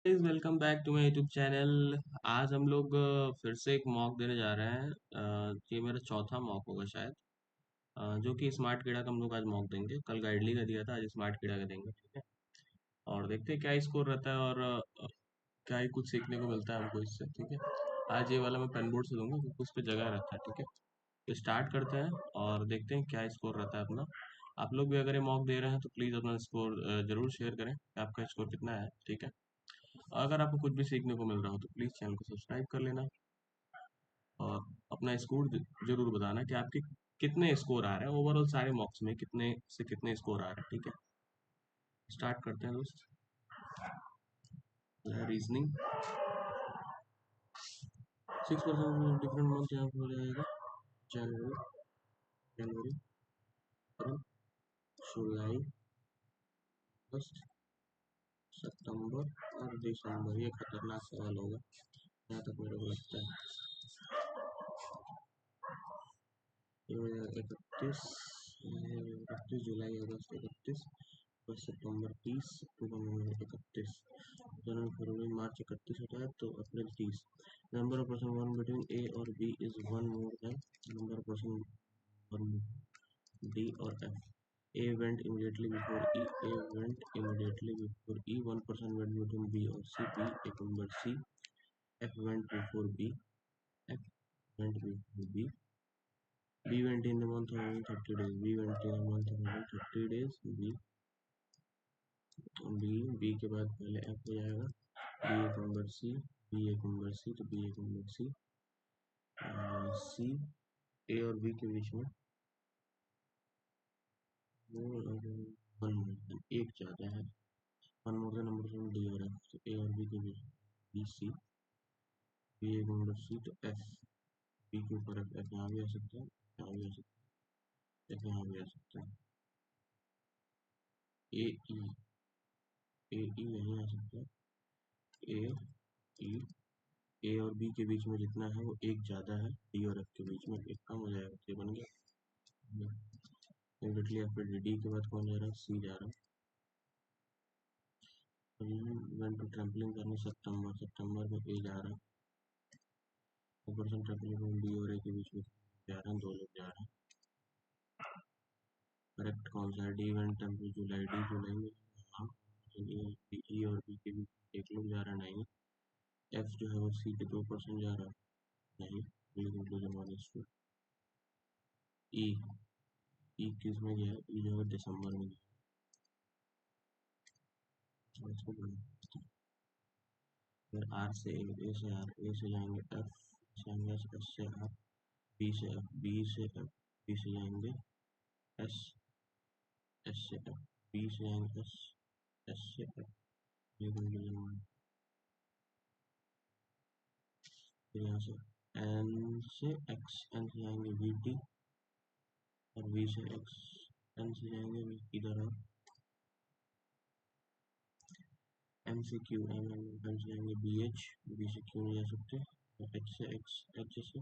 Please welcome back to my YouTube channel. आज हम लोग फिर से एक मॉक देने जा रहे हैं। ये मेरा चौथा मॉक होगा शायद। जो कि स्मार्ट कीड़ा का हम लोग आज मॉक देंगे। कल गाइडली का दिया था, आज स्मार्ट कीड़ा का देंगे, ठीक है। और देखते हैं क्या स्कोर रहता है और क्या ही कुछ सीखने को मिलता है हमको इससे, ठीक है। आज ये वाला मैं पेन बोर्ड से दूंगा क्योंकि उस पर जगह रहता है, ठीक है। तो स्टार्ट करते हैं और देखते हैं क्या स्कोर रहता है अपना। आप लोग भी अगर ये मॉक दे रहे हैं तो प्लीज़ अपना स्कोर जरूर शेयर करें कि आपका स्कोर कितना है, ठीक है। अगर आपको कुछ भी सीखने को मिल रहा हो तो प्लीज़ चैनल को सब्सक्राइब कर लेना और अपना स्कोर जरूर बताना कि आपके कितने स्कोर आ रहे हैं ओवरऑल सारे मॉक्स में, कितने से कितने स्कोर आ रहे हैं, ठीक है। स्टार्ट करते हैं दोस्त। रीजनिंग 6% डिफरेंट मंथ यहाँ पर हो जाएगा। जनवरी, जनवरी, फरवरी, जुलाई, अगस्त, सितंबर और दिसंबर। ये खतरनाक सवाल होगा जहाँ तक मेरे को लगता है। ये 31, 31 जुलाई, अगस्त 31, अगस्त सितंबर 30, अक्टूबर नवंबर 31, जनवरी फरवरी मार्च 31 होता है तो April 30। Number of person one between A और B is one more than number of person one D और F. A went immediately before E. A went immediately before E. One person went between B or C. B remembered C. F went before B. F went before B. B went in the month of having 30 days. B went in the month of having 30 days. B के बाद पहले F हो जाएगा। B एक number C. B एक number C तो B एक number C. C A और B के बीच में एक ज़्यादा है। One more than number from D और एफ तो ए और बी के बीच बी सी। बी एक नंबर सी तो एफ। बी के ऊपर एफ, एफ यहाँ भी आ सकता है, यहाँ भी आ सकता है, एफ यहाँ भी आ सकता है। ए ई, ए ई नहीं आ सकता है। ए ई, ए और बी के बीच में जितना है वो एक ज़्यादा है, डी और एफ के बीच में एक कम हो जाएगा, तो ये बन गया। इमीडिएटली आफ्टर डी के बाद कौन जा रहा है? सी जा रहा है। वेंट टू ट्रैम्पलिंग करने सितंबर, सितंबर में ए जा रहा है। पर्सन ट्रैम्पलिंग में डी और ए के बीच में जा रहे हैं, दो लोग जा रहे हैं। करेक्ट कौन सा है? डी वेंट टेम्पल जुलाई, डी जुलाई में। हाँ, ई और बी के बीच एक लोग जा रहा है, नहीं। एफ जो है वो सी के 2% जा रहा है, नहीं। B conclusion one is true. E, E किस में गया? ई जो है दिसंबर में गया। तो इसको बोलते हैं। फिर आर से ए से आर, ए से जाएंगे एफ, से जाएंगे एस से आर, बी से एफ, बी से एफ, बी से जाएंगे एस, एस से एफ, बी से जाएंगे एस, एस से एफ। ये कंक्लूजन वन। फिर यहाँ से एन से एक्स, एन से जाएंगे वी टी और वी से एक्स, एन से जाएंगे वी इधर और एम से क्यू, एम से जाएंगे बी एच, बी से क्यू नहीं जा सकते, एच से एक्स, एच से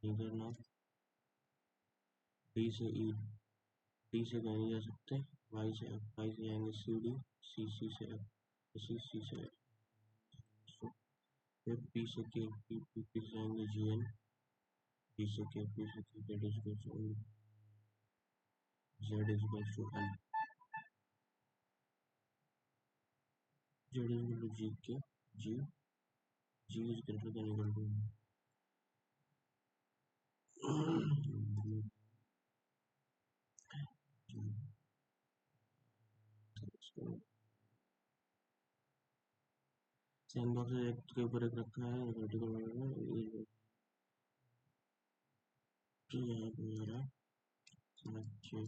इधर ना, डी से ई, डी से कहीं नहीं जा सकते, वाई से एफ, वाई से जाएंगे सी डी, सी से एफ, सी से एफ। फिर पी से के, पी से जाएंगे जी एन, पी से के, पी से K, Z is equal to Z is equal to N, Z is equal to G के, G, G is greater than equal to sandbox एक के ऊपर एक रखा है वर्टिकल में, यहाँ पे आ रहा है 5 6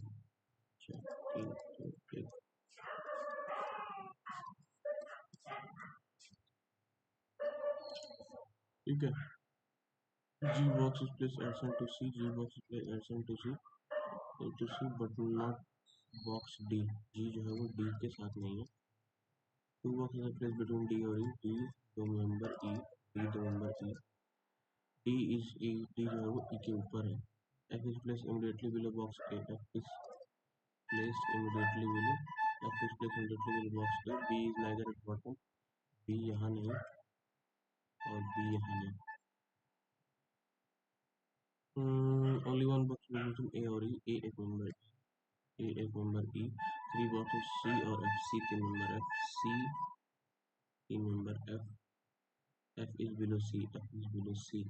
4 3 2 1। ठीक है। G box is placed adjacent to C. G box is placed adjacent to C but not box D. G जो है वो D के साथ नहीं है। Two boxes are placed between D और E. D दो मेंबर E, D दो member E. D is E, D जो है वो E के ऊपर है। F is placed immediately below box A. F is placed immediately below. F is placed immediately below box A. B is neither at bottom. B यहाँ है। Only one box between A और E, A एक number, A एक number E, three boxes C और F, C तीन number F, C तीन number F, F is below C, F is below C.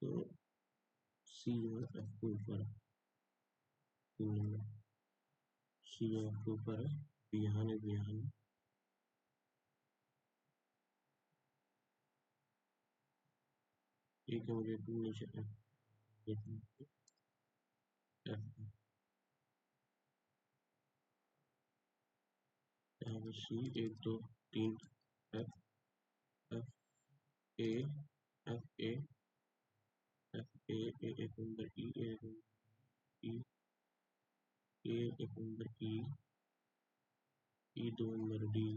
तो C जो है एफ के ऊपर है, तीन नंबर, सी जो एफ के ऊपर है, बिहान है, बिहान एक मुझे नीचे एफ, एफ यहाँ पे सी एक दो तीन, F, F A, F A, F A, A एक नंबर ई, ए एक नंबर ई, ए एक नंबर ई दो नंबर डी,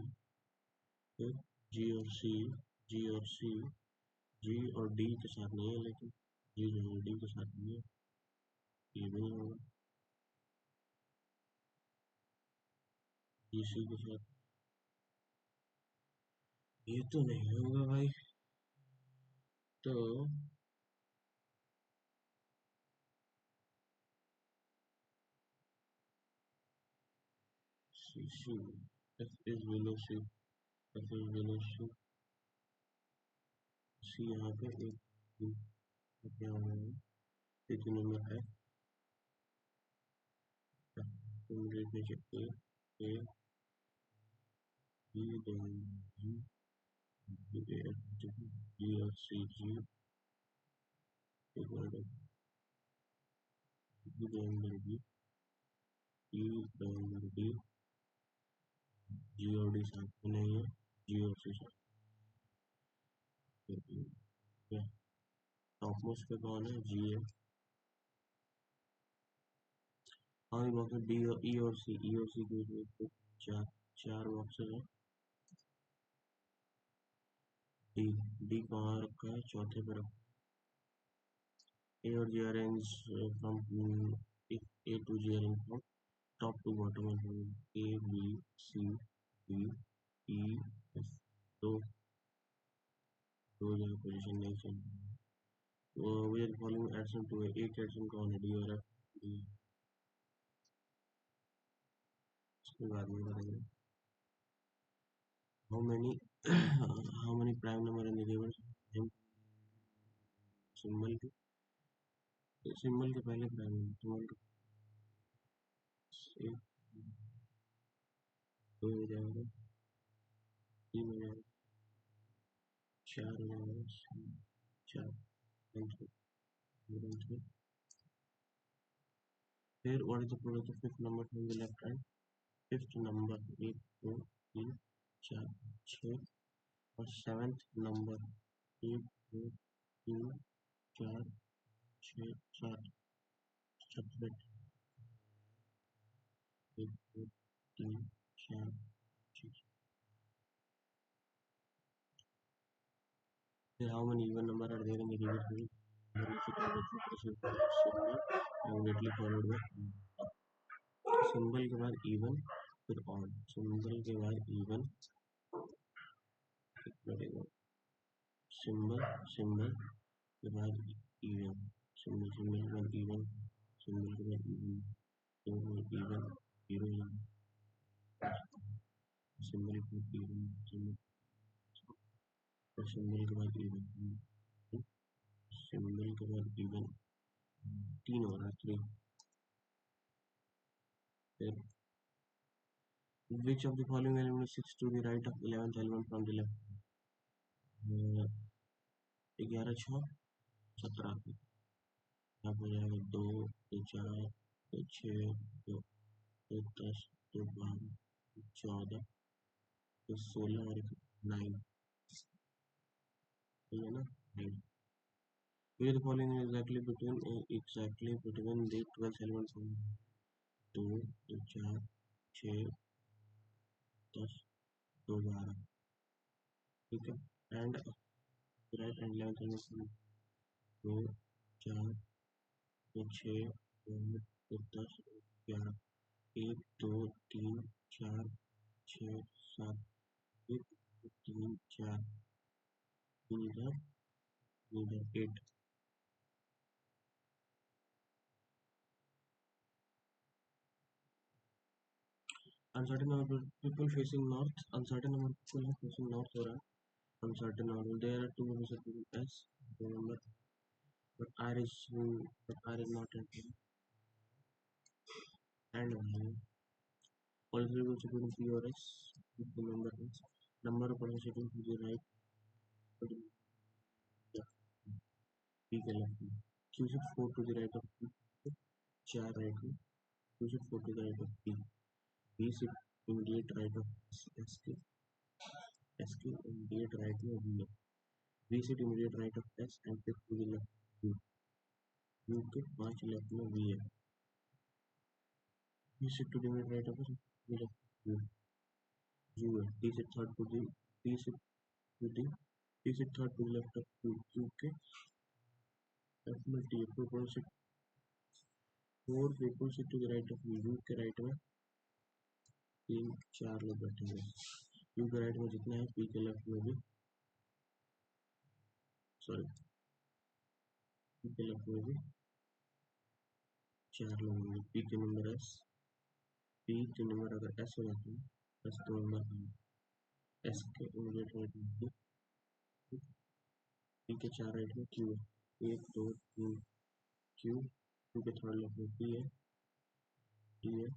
फिर जी और सी, जी और सी, जी और डी के साथ नहीं है, लेकिन जी जो है डी के साथ नहीं है, ये भी नहीं होगा, जी सी के साथ ये तो नहीं होगा भाई। तो C C, F is below C, F is below C, C यहाँ पे एक क्या हो रहा है, तीन नंबर है, तुम देख नीचे ए बी दो जी, बी ए एफ जी और सी, जी इक्वल टू बी दो नंबर बी, ई दो नंबर डी, जी और डी साथ में नहीं है, जी और सी साथ में। टॉप मोस्ट पे कौन है, जी है। हाँ बॉक्स डी और ई और सी, ई और सी के बीच में चार चार बॉक्सेस है, डी, डी कहाँ रखा है, चौथे पे रखा है। ए और G arrange from A to G arrange from top to bottom of A B C D E F, दो दो जगह पोजीशन नहीं चाहिए। वी आर फॉलोइंग एडसन टू एक एडसन कौन है, डी और एफ, डी इसके बाद में करेंगे। How many how many prime number in the given symbol के, सिंबल के पहले प्राइम सिंबल के एक दो हो जाएगा, तीन हो जाएगा, चार हो जाएगा, चार फिर what is the product of fifth number from the left hand, fifth number एक दो तीन चार छः और सेवेंथ नंबर एक दो तीन चार छः सात, सब्ट्रैक्ट एक दो तीन चार छः। फिर how many even number are there in the given immediately followed by symbol के बाद इवन, फिर ऑड, सिंबल के बाद इवन, सिंबल सिंबल के बाद इवन, सिंबल सिंबल के बाद इवन, सिंबल के बाद even, symbol even, zero, symbol के बाद इवन, सिंबल के बाद इवन, सिंबल के बाद इवन, तीन हो रहा है, थ्री। फिर which of the following element is 6 to the right of 11th element from the left, 11 6 17, यहाँ पर जाएगा दो, दो चार, दो छः, दो दो 10, दो 12, 14, दो 16 और 9, है ना, 9। Where the following is exactly between the 12 elements from दो दो चार छः 10, दो 12, ठीक है, and right and 11th element from दो चार दो छः दो 10, 11, एक दो तीन चार छः सात, एक दो तीन चार इधर इधर 8. Uncertain number of people facing north. Uncertain number of people are facing north हो रहा है. Uncertain number. There are two numbers of S. Remember, but R is not entering. And all three will sit in P or S. Remember this. Number of persons sitting to the right. P के left में. Q sit 4 to the right of P. 4 right में. Q sit 4 to the right of P. B sit immediate right of S के. S के immediate right में B है. B sit immediate right of S and 5 to the left U. U के 5 left में V है. B sit to the immediate right of S and left U. U है. D sit third to the D sit to the D sit third to the left of Q. Q के left में T. People sit 4 people sit to the right of U. U के right में 3-4 लोग बैठे हैं. U के right में जितना है P के left में भी P के left में भी 4 लोग होंगे. P के नंबर S. P के नंबर अगर S हो जाते हैं S के नंबर S के इमीडिएट राइट में P के 4 राइट में Q है. 1 2 3 Q. Q के थर्ड लेफ्ट में P है. D है.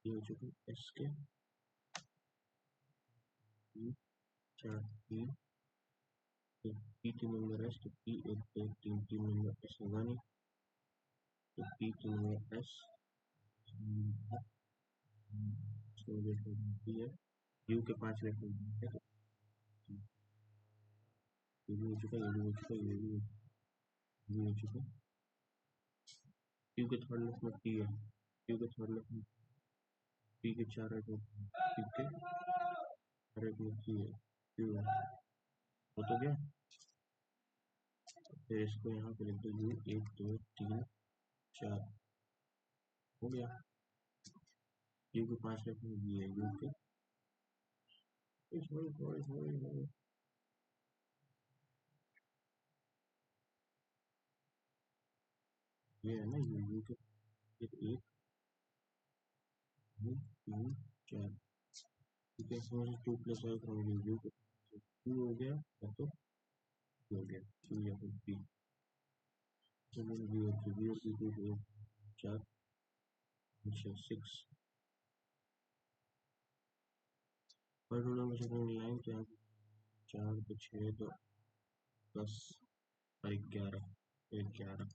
D हो चुका S के 4 P. P के नंबर S तो P 1 2 3 3 नंबर S होगा नहीं तो P के नंबर S P है. U के 5 लेफ्ट में है. ये भी हो चुका. ये भी हो चुका. ये भी हो चुका. Q के थर्ड लेफ्ट में P है. Q के थर्ड लेफ्ट में P के 4 राइट में P के राइट में Q है. Q है. हो तो गया. फिर इसको यहाँ पे लिख दो. U 1 2 3 4 हो गया. U के 5 लेफ्ट में V है. U के ये है ना. U के 1 2 3 4. ठीक है. इसमें 2 प्लस 1 हो गया. U के 2 हो गया या तो हो गया Q या फिर P. V और P 4 6 पर रोल नंबर सेकंड लाइन तो यहाँ 4 तो 6 तो 10 और 11 11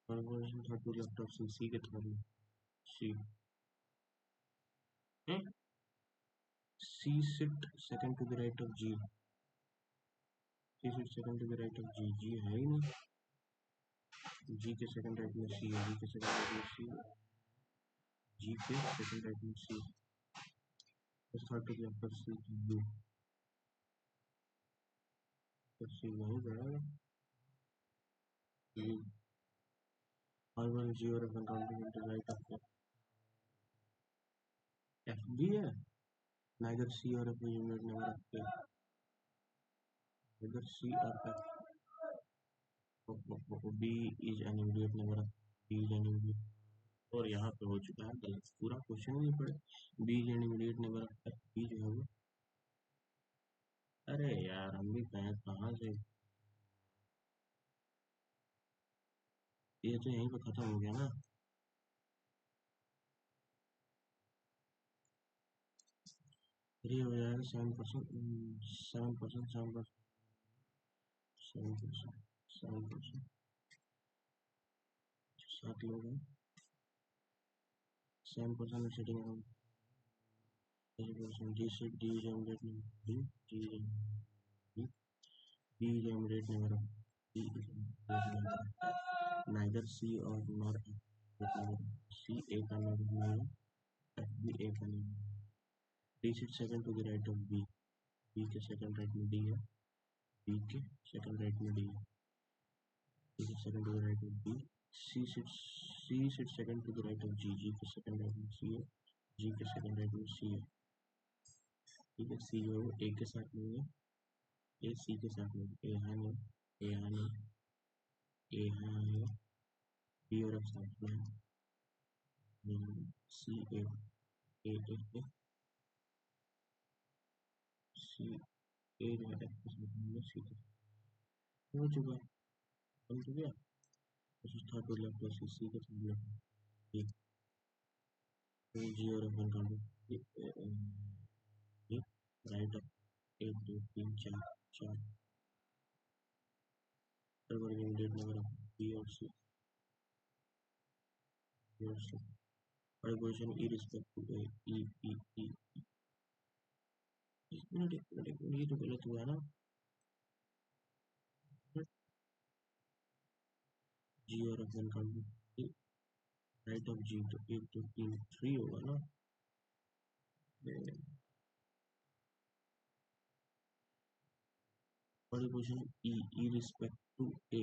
conversation third to left of C के third C C sit second to the right of G. C sit second to the right of G. G है ही नहीं. जी के सेकंड राइट में सी है. जी के सेकंड राइट में सी. जी के सेकंड राइट में C. Third to left of C U. तो सी वहीं बढ़ा यू. R1 G और F1 counting into right of F भी है. neither C or F is unit number of K. neither C or F B is an immediate number of B is an immediate. और यहाँ पे हो चुका है गलत. पूरा क्वेश्चन नहीं पढ़े. B is an immediate number of F. B जो है वो. अरे यार हम भी कहाँ से. ये तो यहीं पे खत्म हो गया ना. ये हो जाएगा 7% 7% 7% 7% 7%. 7 लोग हैं. 7% sitting around. D set D is immediate number. D is immediate. B is immediate number of B is immediate number. Neither C or nor F. C A का number नहीं है. F भी A का नहीं है. D sit second to the right of B. B के second right में D है. B के second right में D है. D के second to the right of B. C sit second to the right of G. G के second right में C है. G के second right में C है. ठीक है. C जो है वो A के साथ नहीं है. ए सी के साथ में ए है नहीं, ए है नहीं, ए है, बी और एफ साथ में सी ए ए ए ए सी ए जो है एफ के साथ में सी के साथ हो चुका, बन तो गया। Third to left plus C के साथ में जी और F one count right up 1 2 3 4 that number B और सी और सी और position E respect to A E E E. एक मिनट एक मिनट एक मिनट, ये तो गलत हुआ ना। जी और F one count right of G, तो 1 2 3 होगा ना। और position E E respect to A,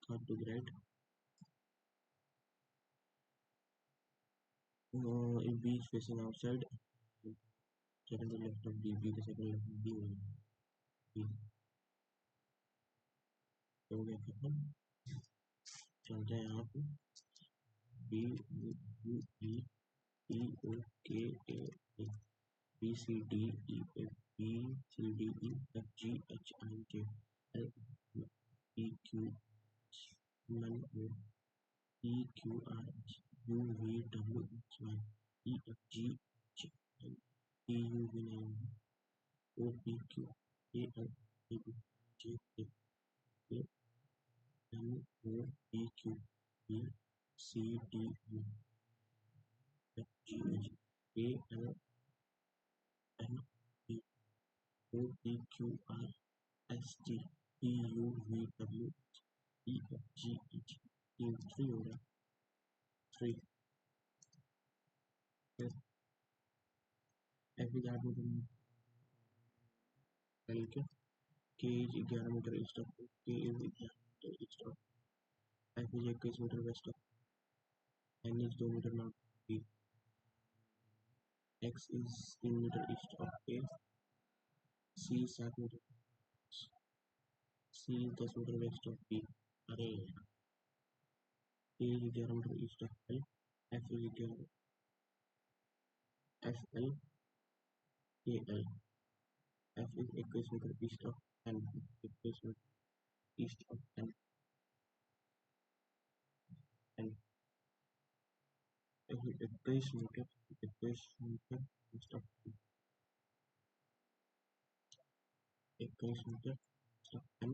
third to the right, if B is facing outside, second to left of B, B के second left of B होगा, B हो गया खत्म। चलते हैं यहाँ पे B U E E O K A A B C D E F B C D E F G H I J L E Q N O P Q R S U V W X Y E F G H I P U V O P Q A L A B J K L M O P Q B C D E F G H A L M P O P Q R S T P U V W E F G H। Team 3 हो रहा है, 3 F is 8 metre L K is 11 metre east of K is 11 metre east of F is 21 metre west of N is 2 metre north B X is 3 metre east of A C 7 metre C 10 metre west of B. अरे A is 11 metre east of L F is 11 F L A L F is 21 metre east of N 21 metre east of N N F is 21 metre east of 21 metre east of N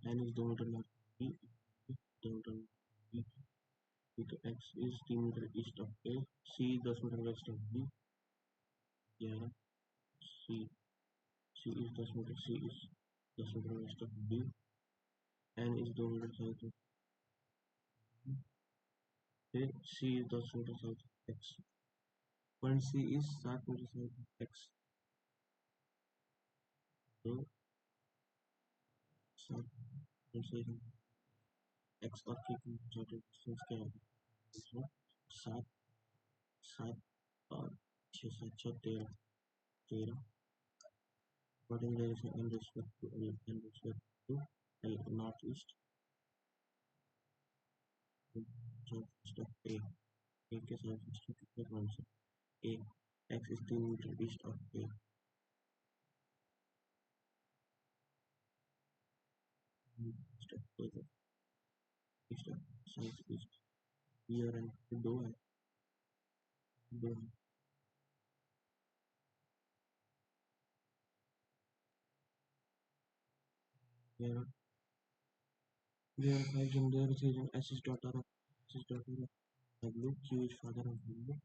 N is 2 metre north B 2 metre B तो X is 3 metre east of A C 10 metre west of B 11 C C is 10 metre C is 10 metre west of B N is 2 metre south of फिर C is 10 metre south of X point C is 7 metre south of X तो 7 x और के distance क्या है 7 7 और 6 7 6 13 13 according direction in respect to L in respect to L northeast southeast of A के southeast of कितने कौन से A X is 3 metre east of A east of A east of southeast B और N दो है there are 5 gender children S is daughter of W Q is father of W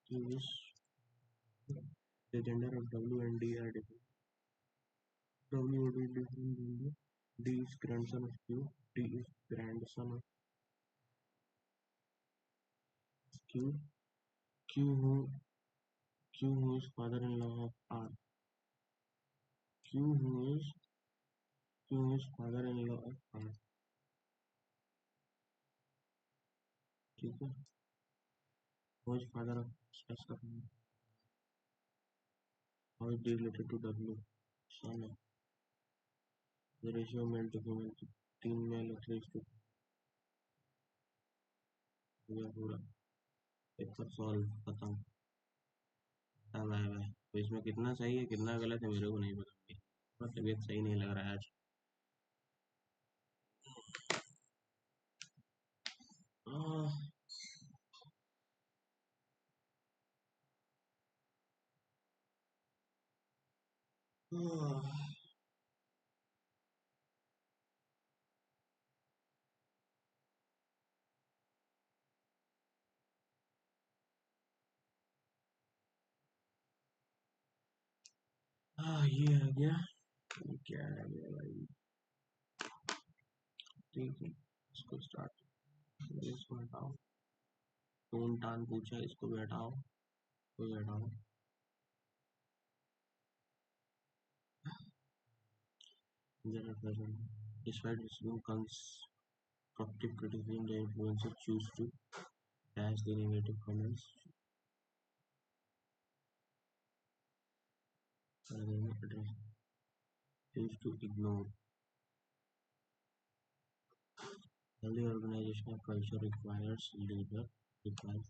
Q is the gender of W and D are different W would be different gender D is grandson of Q D is grandson of Q Q who is father-in-law of R Q is father-in-law of R ठीक है who is father of S का how is D related to W son है The ratio of male to female, 3 male athletes to पूरा पूरा paper solve खत्म। अब आया है तो इसमें कितना सही है कितना गलत है मेरे को नहीं पता भाई। और तबीयत सही नहीं लग रहा है आज। आह, आह, ये आ गया। ये क्या आ गया भाई। ठीक है इसको स्टार्ट, इसको हटाओ। टोन टान पूछा इसको भी हटाओ, कोई हटाओ। जरा present. Despite receiving constructive criticism, the influencer choose to dash the negative comments and then choose to ignore. Healthy organizational culture requires leader requires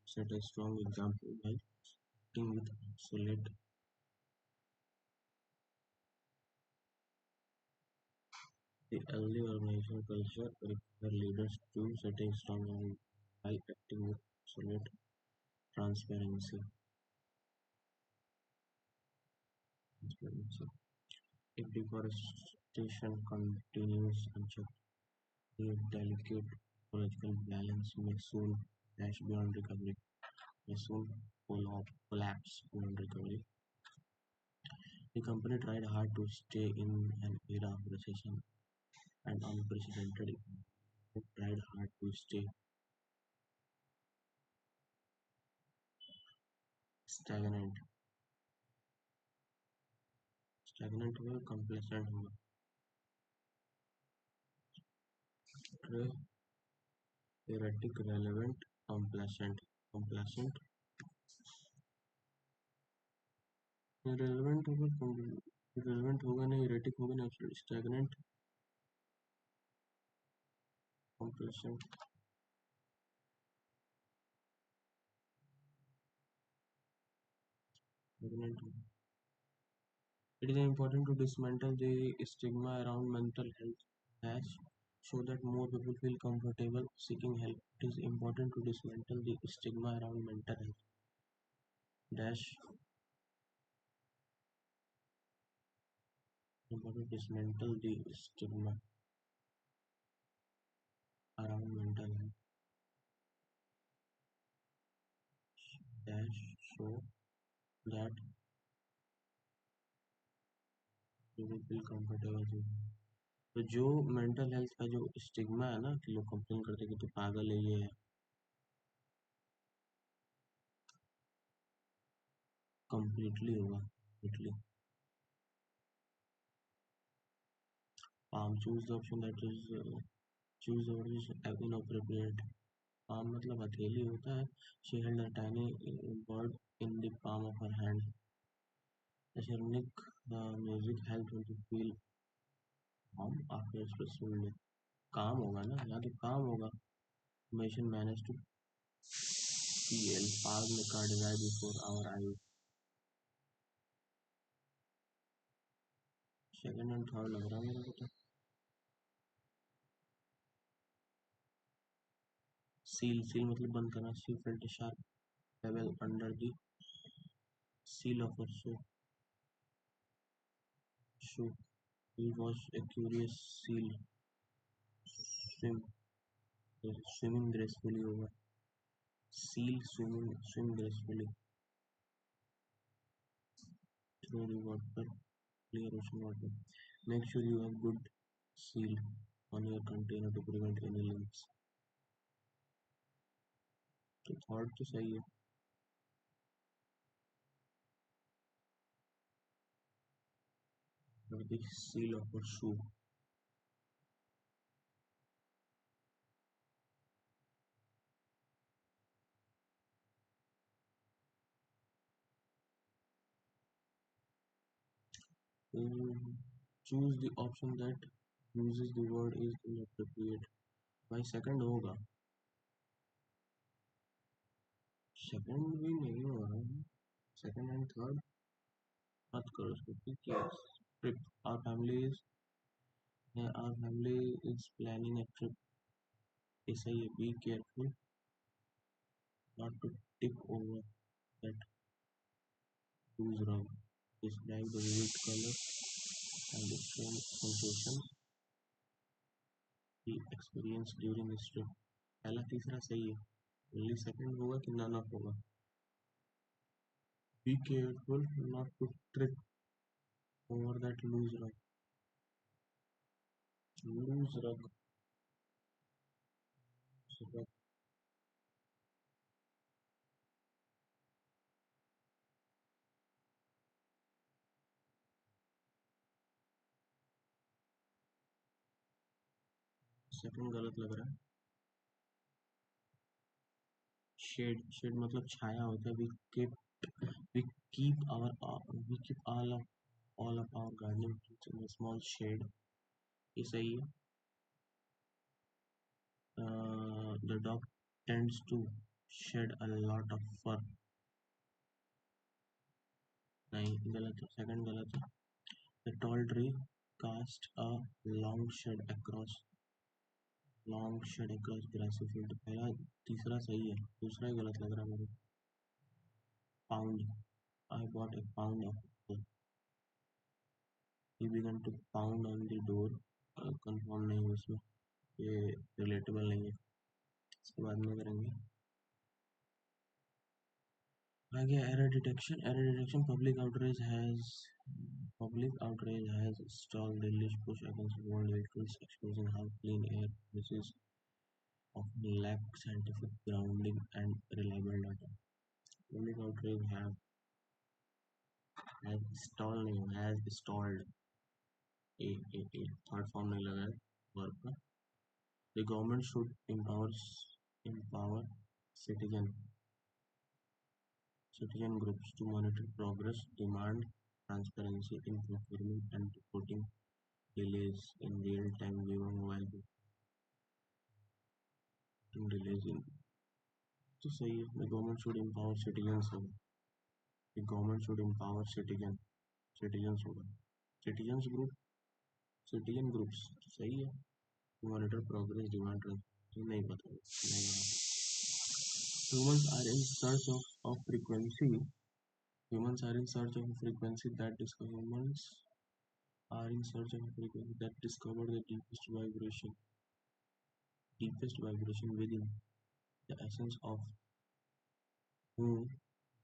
set a strong example by acting with excellent. The healthy organizational culture requires leaders to set a strong example by acting with excellent transparency. If deforestation continues unchecked, the delicate ecological balance may soon crash beyond recovery, may soon collapse beyond recovery. The company tried hard to stay in an era of recession and unprecedented economic growth, tried hard to stay stagnant, stagnant हुआ complacent हुआ, erratic relevant complacent, complacent irrelevant होगा, irrelevant होगा नहीं, erratic होगा नहीं, stagnant complacent stagnant होगा। It is important to dismantle the stigma around mental health as so that more people feel comfortable seeking help. It is important to dismantle the stigma around mental health dash important to dismantle the stigma around mental health dash so that people feel comfortable too. तो जो mental health का जो stigma है ना कि लोग complain करते हैं कि तू पागल है ये है, completely होगा completely. Choose the option that is choose the word is inappropriate. मतलब हथेली होता है। She held a tiny bird in the palm of her hand. ऐसे Nick music helped her to feel calm after a stressful day. काम होगा ना यहाँ तो काम होगा। Mission managed to peel palm the card right before our eyes. Second and third लग रहा है मेरे को तो। Seal मतलब बंद करना। She felt a sharp pebble under the seal of her shoe. He was a curious seal swim, swimming gracefully over. Seal swim gracefully through the water, clear ocean water. Make sure you have good seal on your container to prevent any leaks. तो thought तो सही है। But the seal of a shoe. choose the option that uses the word is inappropriate. भाई second होगा, second भी नहीं हो रहा है, सेकंड एंड थर्ड मत करो इसको, ठीक है। Trip, our family is planning a trip, ये सही है। Be careful not to tip over that loose rug, describe the vivid colour and the sensation he experienced during his trip। पहला तीसरा सही है, ओनली सेकंड होगा कि नन ऑफ होगा। Be careful not to trip over that loose rug, second गलत लग रहा है। शेड, शेड मतलब छाया होता है। We keep our we keep all of our gardening in small shade, ये सही है। The dog tends to shed a lot of fur, नहीं गलत है, सेकंड गलत है। The tall tree cast a long shade across grassy field, पहला तीसरा सही है, दूसरा ही गलत लग रहा है मुझे। Pound, I bought A pound of, he began to pound on the door, confirm नहीं है उसमें, ये रिलेटेबल नहीं है, इसके बाद में करेंगे। आगे error detection, public outrage has stalled Delhi's push against world vehicles, exposing how clean air policies often lack scientific grounding and reliable data। Public outrage has stalled नहीं, has stalled, A third form नहीं लगा है verb का। The government should empower citizen groups to monitor progress, demand transparency in procurement and reporting delays in real time, given mobile booking delays in, तो सही है। The government should empower citizens होगा, the government should empower citizens होगा, citizen groups सही है। Monitor progress, demand transparency नहीं पता, नहीं। Humans are in search of frequency. Humans are in search of a frequency that discover the deepest vibration within. The essence of whom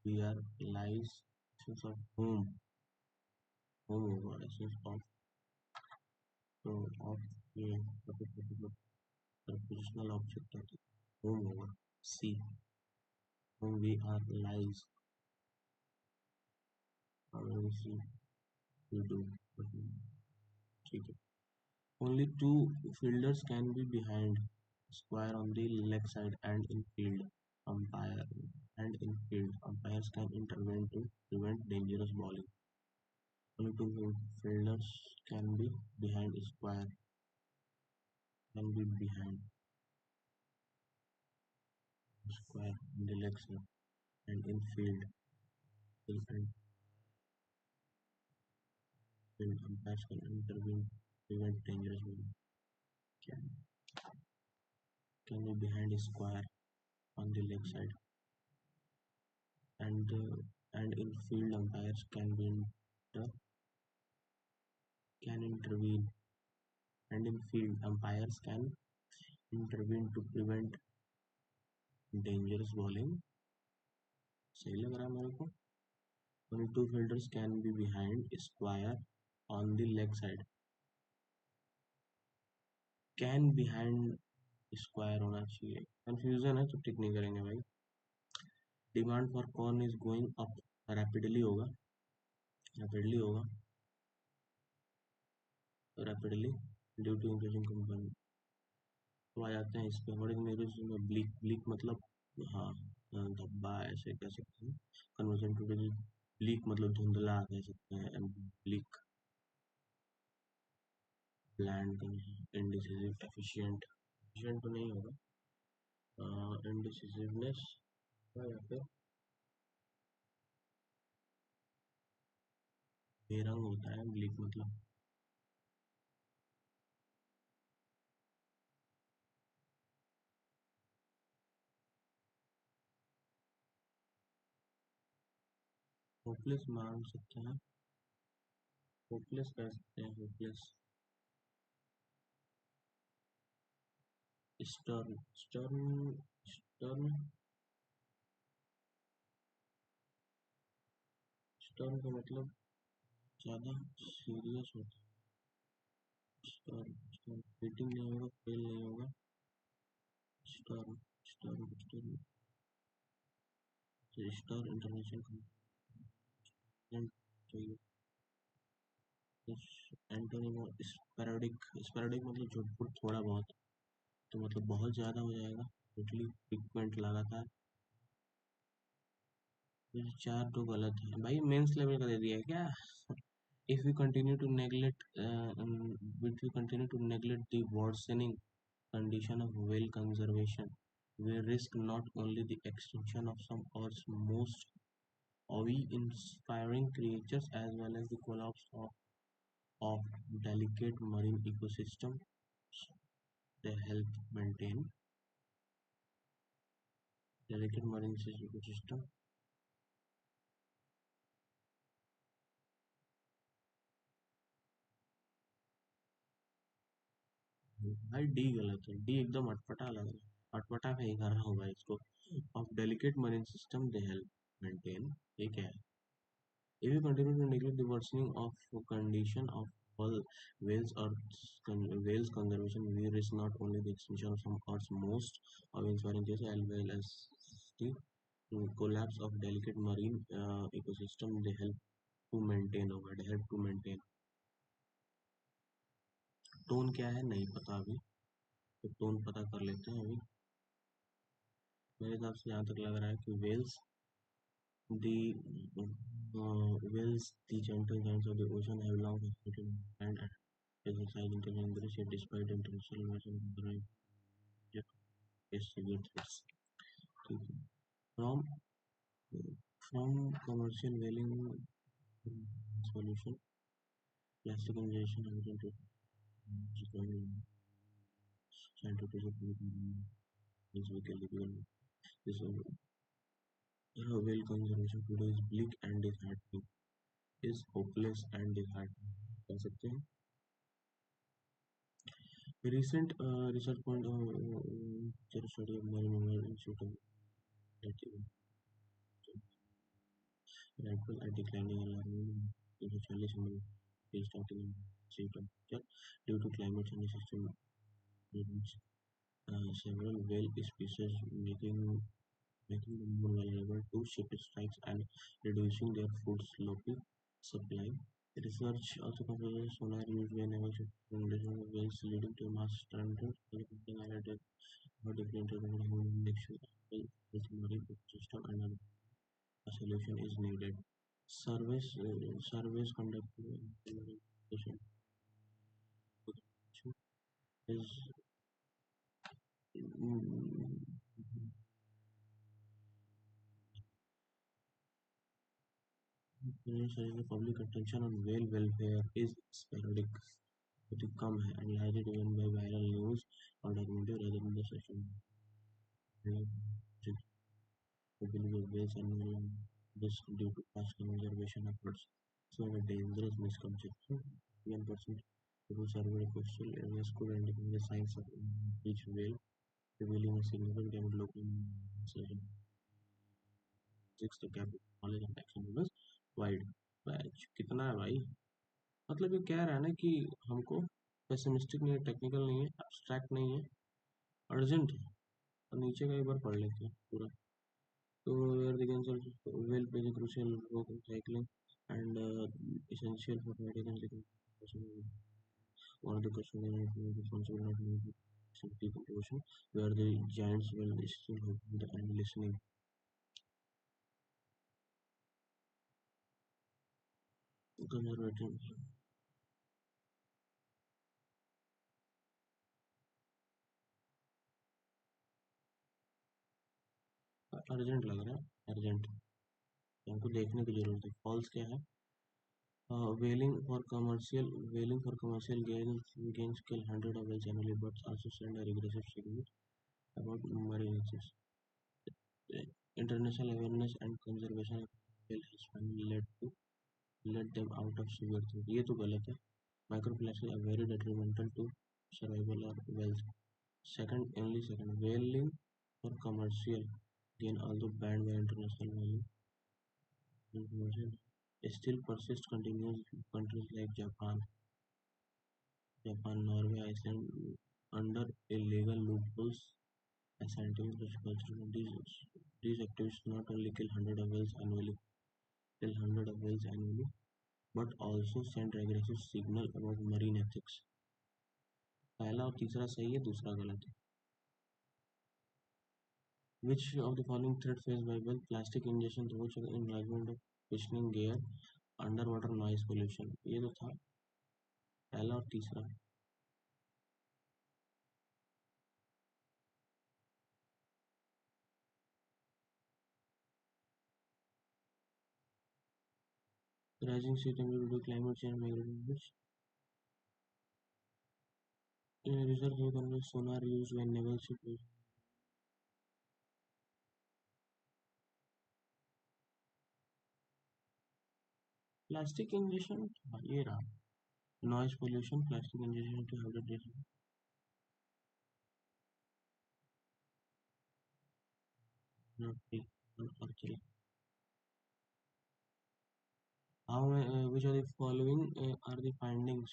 we are lies. Essence of whom essence of a particular prepositional object of whom over C. Whom we are lies. Obviously we do. ठीक है। Only two fielders can be behind square on the leg side and umpire in field. Umpires can intervene to prevent dangerous bowling. Only two fielders can be behind square, on the leg side and in field. Umpires can intervene to prevent dangerous bowling. Can be behind square on the leg side and in field. Umpires can intervene, and in field umpires can intervene to prevent dangerous bowling, सही लग रहा है मेरे को। Only two fielders can be behind square on the leg side, can behind square होना चाहिए, confusion है तो टिक नहीं करेंगे भाई। Demand for corn is going up rapidly होगा, ड्यू टू इंक्रीजिंग कंपनी। तो आ जाते हैं इस पे, व्हाट इज न्यूज में ब्लीक मतलब, हाँ धब्बा ऐसे कह सकते हैं। कन्वर्जन टू ब्लीक मतलब धुंधला कह सकते हैं, bleak plan indecisive efficient, efficient तो नहीं होगा, इंडिसिसिवनेस या फिर बेरंग होता है ब्लीक मतलब। होपलेस मान सकते हैं, होपलेस कह सकते हैं, hopeless. Stern, stern, stern, stern का मतलब ज़्यादा सीरियस होता है। स्टर्न, स्टर्न मीटिंग नहीं होगा, फेल नहीं होगा। Stern, stern, stern, star international चाहिए। एंटोनिम स्पैरोडिक, स्पैरोडिक मतलब झुटपुट थोड़ा बहुत, तो मतलब बहुत ज़्यादा हो जाएगा, टोटली फ्रीक्वेंट लगातार। ये चार तो गलत है भाई, मेंस लेवल का दे दिया है क्या? if we continue to neglect if we continue to neglect the worsening condition of whale conservation, we risk not only the extinction of some Earth's most awe-inspiring creatures as well as the collapse of delicate marine ecosystem they help maintain. Delicate marine ecosystem, भाई D गलत है, D एकदम अटपटा लग रहा है, अटपटा का ही कर रहा हूँ भाई इसको। Of delicate marine system they help maintain, ये क्या है? If you continue to neglect the worsening of condition of all whales or whales conservation, we risk not only the extinction of some Earth's most awe-inspiring cases as well as the collapse of delicate marine ecosystem they help to maintain over, they help to maintain। Tone क्या है नहीं पता अभी, तो tone पता कर लेते हैं अभी। मेरे हिसाब से जहाँ तक लग रहा है कि whales, the whales, the gentle giants of the ocean have long existed and exercise intelligence leadership despite international relations face severe threats। ठीक है। From from commercial whaling solution, plastic injection, hydrogen scientific is weekly. This whale conservation today is bleak and disheartening, is hopeless and disheartening कह सकते हैं। Recent research point study of marine mammal institute of rainfall are declining alarmingly in the Charlie Simon starting in sea temperature due to climate change system events. Several whale species making them more vulnerable to ship strikes and reducing their food supply. Research also confirms sonar used by naval ships condition of whales leading to mass stranded, highlighted how different human nature with marine ecosystem and a solution is needed. Surveys conducted in marine ecosystem is mm, public attention on whale welfare is sporadic, बहुत कम है and largely driven by viral news or documentary rather than the social whales and this due to past conservation efforts. So a dangerous misconception. 1% people surveyed coastal areas could indicate the signs of each whale, revealing a significant local surgeon. Six the gap knowledge and action was wide। Batch कितना है भाई? मतलब ये कह रहा है ना कि हमको पेसिमिस्टिक नहीं है, टेक्निकल नहीं है, abstract नहीं है, अर्जेंट है। और नीचे का एक बार पढ़ लेते हैं पूरा। तो where the cancel will play a crucial role in cycling and essential for medical education. One of the questions is responsible not some decomposition where the giants will still open and listening. Conservative urgent लग रहा है, urgent. हमको देखने की जरूरत है। False क्या है? Whaling for commercial gains kill hundred of whales annually, but also send a regressive signal about marine access. International awareness and conservation of whale has finally led to let them out of severe threat. ये तो गलत है। Microplastics are very detrimental to survival of whales. Second, whaling for commercial gain, although banned by international whaling convention, still persists continues countries like Japan, Norway, Iceland under illegal loopholes and scientific culture. These activities not only kill hundred of whales annually, but also send regressive signal about marine ethics. पहला और तीसरा सही है, दूसरा गलत है। Which of the following threat faced by whale? Plastic ingestion, roach enlargement of fishing gear, underwater noise pollution. ये तो था पहला और तीसरा। Rising sea temperature due to climate change migration, which research will convert sonar used when naval ship is plastic ingestion, ये रहा। Noise pollution, plastic ingestion to habitation. Not be actually. How which of the following are the findings?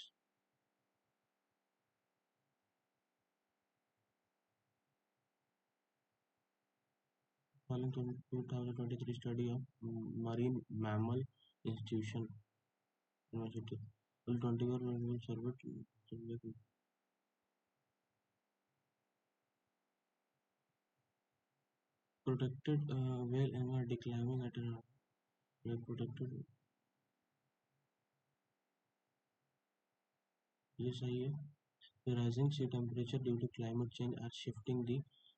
Following 2023 study of Marine Mammal Institution University. Well, 21 will survey protected whale are declining at a protected. ये सही है। The rising sea temperature due to climate change are shifting the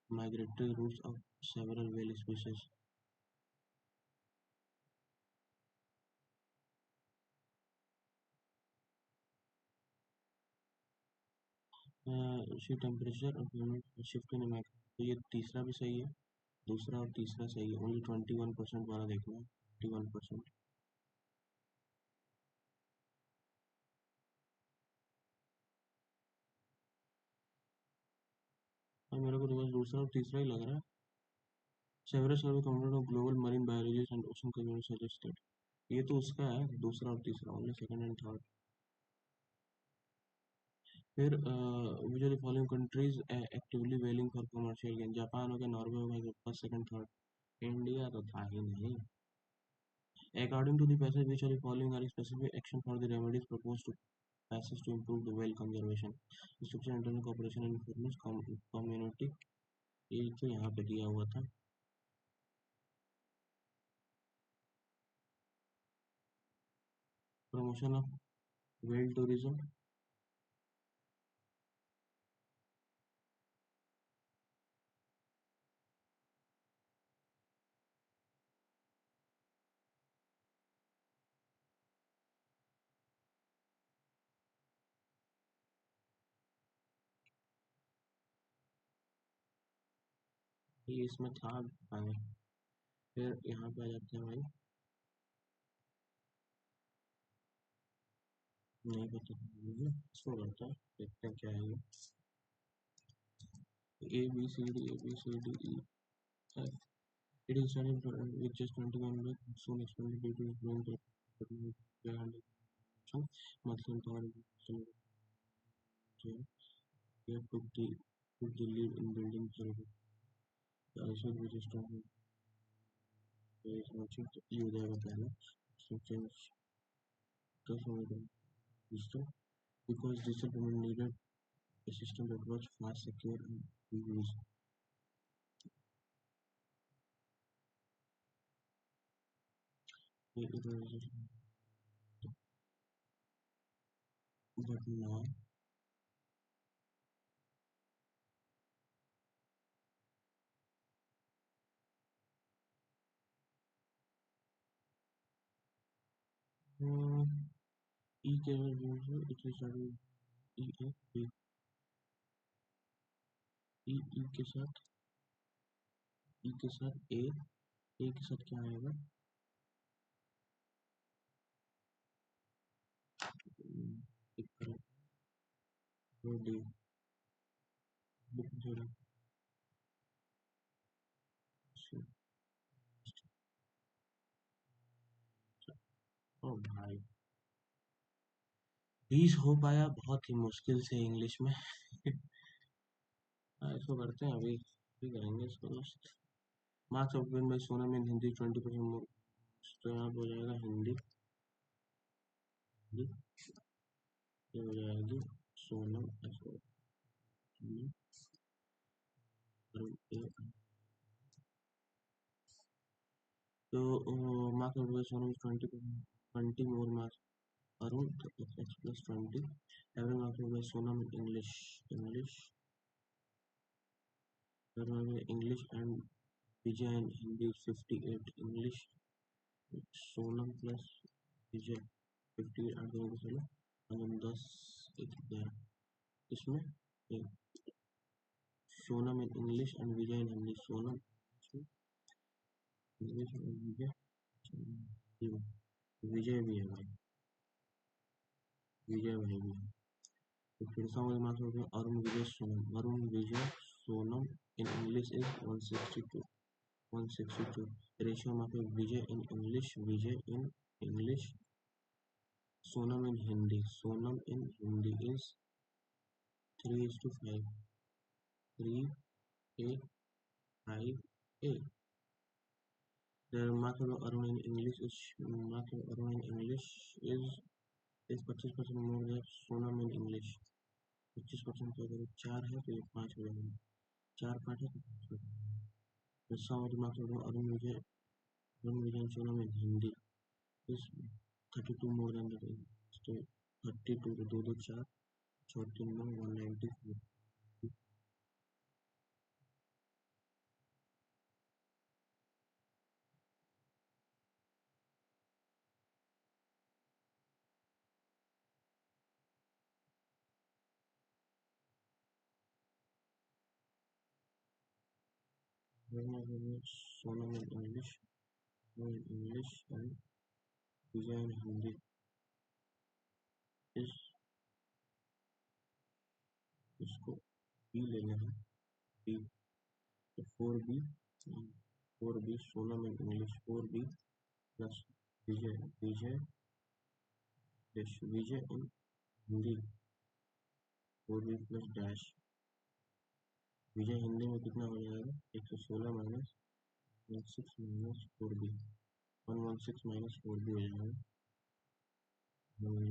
migratory routes of several whale species. Sea temperature of shifting the migratory, तो ये तीसरा भी सही है, दूसरा और तीसरा सही है। ओनली 21% वाला देखना है, 21%। और मेरे को तो बस दूसरा और तीसरा ही लग रहा है। Several survey component of global marine biologists and ocean community suggested, ये तो उसका है दूसरा और तीसरा, ओनली सेकंड एंड थर्ड। फिर which of the following countries actively whaling for commercial gain? Japan हो गया, नॉर्वे हो गया, फर्स्ट सेकंड थर्ड। इंडिया तो था ही नहीं। According to the passage, which of the following are specific action for the remedies proposed to passage to improve the whale conservation? Structure internal cooperation and informants community, ये तो यहाँ पे दिया हुआ था। Promotion of whale tourism, ये इसमें था भाई। फिर यहाँ पे आ जाते हैं भाई, नहीं पता इसको करता है, देखते हैं क्या है ये। A B C D A B C D E F. It is started with just 21 but soon expanded due to growing and Muslim power here took the lead in building service. Also with a strong base merchant you there with Anna change system because this implement needed a system that was fast, secure and reuse. But now ई के साथ ई ए ई के साथ ए के साथ क्या आएगा? एक करो, वो डी बुक जोड़ा ओ भाई, 20 हो पाया बहुत ही मुश्किल से इंग्लिश में। इसको करते हैं अभी, करेंगे इसको। मार्क्स ऑफ में सोना में हिंदी 20%, तो यहाँ पे हो जाएगा हिंदी, हिंदी ये हो जाएगी सोनम तो marks of Sonam 20 more marks Arun, तो x plus 20 average marks of Sonam English, English and Vijay and Hindi 58 English, Sonam plus Vijay 58 आठ दोनों को चलो और 10 एक 11 इसमें Sonam in English and Vijay in Hindi, Sonam English और विजय, विजय भी है भाई, विजय भाई भी है। तो फिर से मुझे मार्क्स होते हैं Arun Vijay Sonam, Arun Vijay Sonam in English is 162, 162 ratio marks of Vijay in English, Vijay in English, Sonam in Hindi, Sonam in Hindi is 3:5, 3 8 5 8. The mark of Arun in English is mark of Arun in English is 25% more than Sonam in English. 25% तो अगर 4 है तो ये 5 हो जाएगा, 4 5 है तो 5 हो जाएगा। The sum of the marks of Arun Vijay and Sonam in Hindi is 32 more than the English. तो 32 तो 2 2 4 14 9 194. Sonam in English and Vijay in Hindi is, इसको बी लेना है, बी तो 4B, 4B Sonam in English 4B plus Vijay, Vijay Vijay in Hindi 4B plus dash, Vijay Hindi में कितना हो जाएगा 116 minus 16 minus 4B, 116 minus 4B हो जाएगा,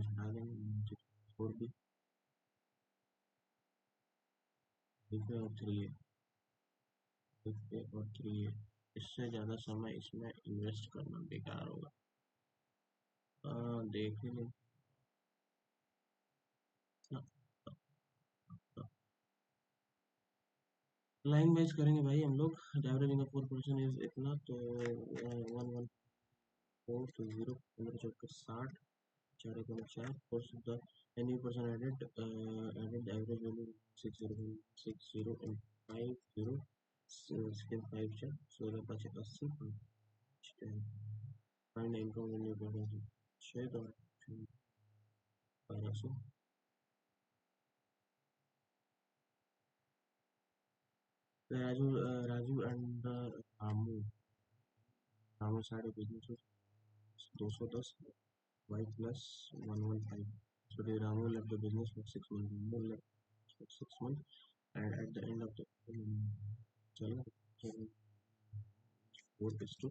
हटा देंगे 4B और 3 और 3, इससे ज़्यादा समय इसमें इन्वेस्ट करना बेकार होगा। देख लें लाइन वाइज करेंगे भाई हम लोग। एवरेज का 4% इज इतना, तो 114 तो 0 15 चौके 60 4 1 4 4 any person added average value 60 and 50 second 5 4 16 5 80 find income value 6 तो 1200। राजू एंड रामू, रामू साढ़े business 210 y plus 115. So the Ramu left the business for 6 months. Ramu left for 6 months, and at the end of the chalo 4:3.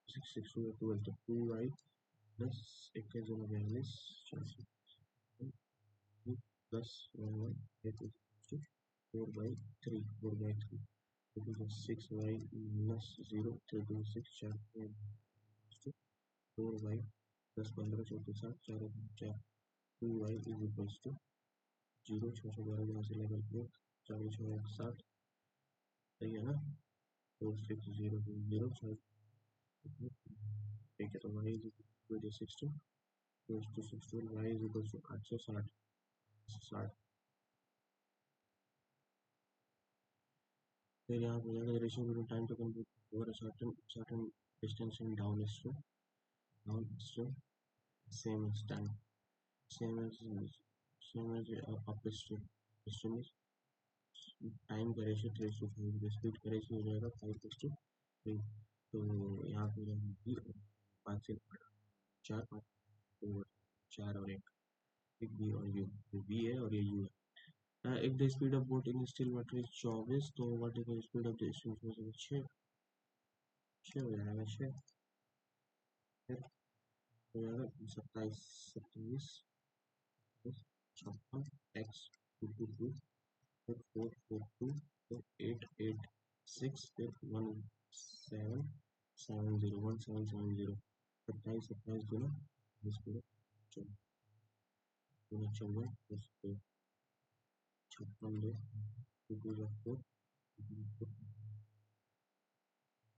6 6 to 12 तो 2y plus 21 plus 1 4 by 3 4 by 3. It is 6y minus 0 3 to 6 4y plus 15 चौके 7 4 4 2y is equals to 0 6 12 यहाँ से लेकर के 40 60 सही है ना, 4 6 0 0 6 ठीक है, तो y video 60 to 60 y is equal to 860 60। फिर यहाँ पे जाएगा ratio between time to complete over certain certain distance in down stream same as time same as up stream time का रेशियो 3:5 स्पीड का रेशियो हो जाएगा 5:3। तो यहाँ पे पाँच से चार पाँच तो चार और एक बी और यू बी है और ये यू है। if the speed of boat in still water is 24 तो what is the speed of the instrument में से 6 हो जाएगा 6 फिर हो जाएगा 27 56 x 222 फिर 442 फिर 886 फिर 1770 27 गुना speed Guna 54 plus 56 2 2 4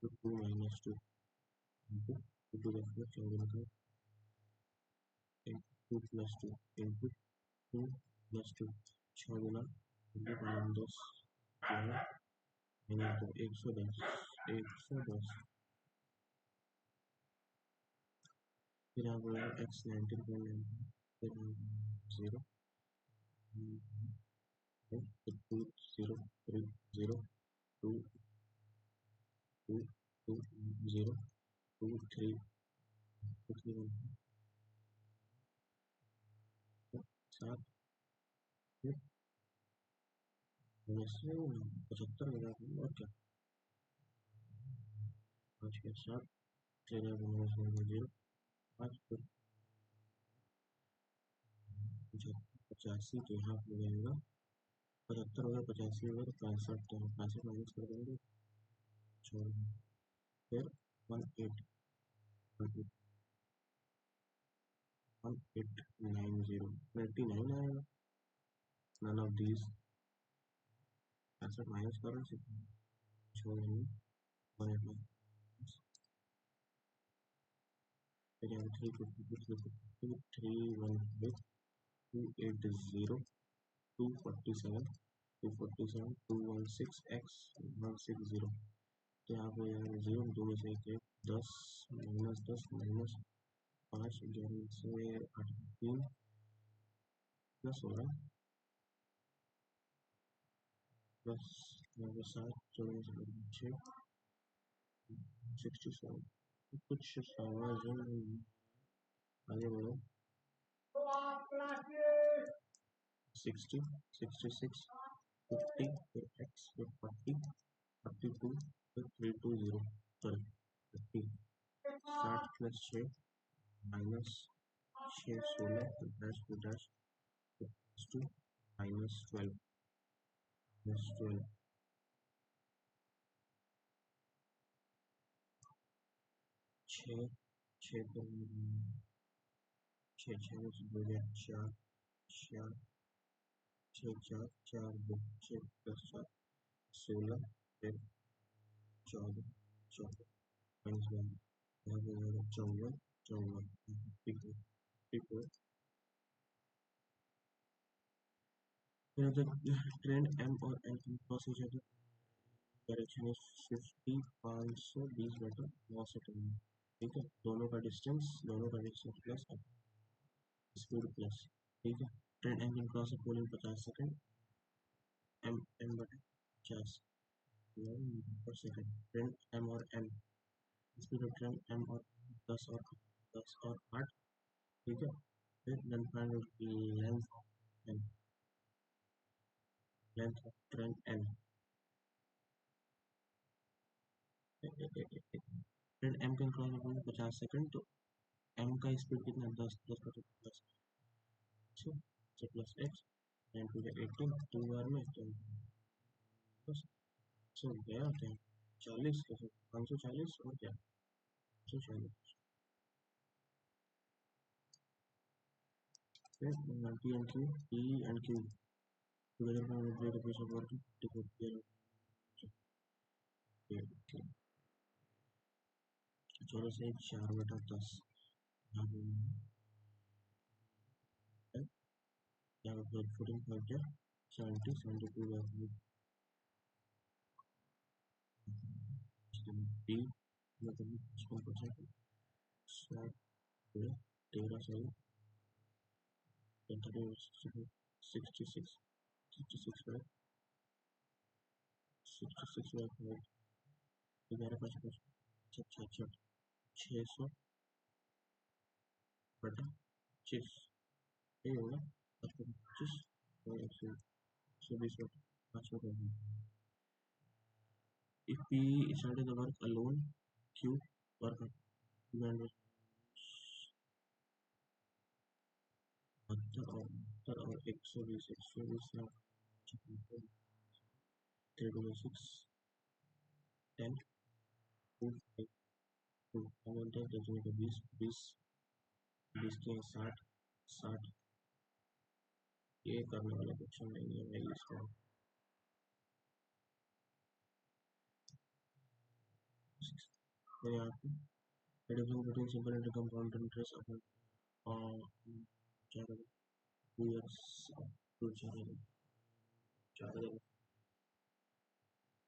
2 minus 2 into 2 to the fourth 2 plus 2 into 2 plus 2 6 Guna 10 minus 2 110 फिर यहाँ पर x 19.9 फिर 0 फिर 2 0 3 0 2 2 2 0 2 3 2 3 7 फिर 75 और क्या 5 के 7 0 5 फिर 85 तो यहाँ पे जाएगा 75 होगा 85 होगा तो 65 तो 65 माइनस कर देंगे फिर 18 1890 29 आएगा none of these 65 माइनस करो छोड़ेंगे 189 फिर यहाँ 350 315 280 247 247 216 x 160 तो यहाँ पे जीरो दो में से एक 10 माइनस 5 11 से 8 3 प्लस हो रहा प्लस यहाँ पे 7 14 से 6 67 कुछ समझ आगे बढ़ो 60 66 50 फिर x फिर 40 42 फिर 320 सॉरी 50 60 प्लस 6 माइनस 6 16 फिर डैश फिर डैश प्लस 2 माइनस 12 प्लस 12 6 6 पर 6 6 में से 2 4 4 6 4 4 2 6 प्लस 4 16 फिर 14 14 माइनस 1 यहाँ पे जाएगा 54 54 54 फिर ट्रेंड एम और एन की क्रॉस हो जाएगा डायरेक्शन इज 50 520 मीटर 9 सेकंड ठीक है दोनों का डिस्टेंस प्लस स्पीड प्लस ठीक है train M cross pole in 50 second M M बटे 50 पर सेकंड ट्रेंड एम और N speed of train M और 10 और 8 ठीक है फिर length of train N train M का क्रॉस पोल 50 सेकंड तो एम का स्पीड कितना 10 10 का प्लस प्लस एक्स 9 टू 18 2 बार में तो बस सो गया क्या 40 540 और क्या 540 फिर T and Q T and Q together form a great piece of work to put चलो से 4/10 यहाँ पे फुटिंग पॉइंट है 72 बी मतलब 55% 13 66 66 पर 66 पर 11 55 66 600 बटा 25 ये होगा 25 और 120 बटा 500 if we started the work alone q work और 120 326 10 2 2 दशमलव के 20 20 20 के 60 60 ये करने वाला क्वेश्चन नहीं है भाई इसका तो यहाँ पे reducing between simple and compound interest अपन क्या करें 2x 2 4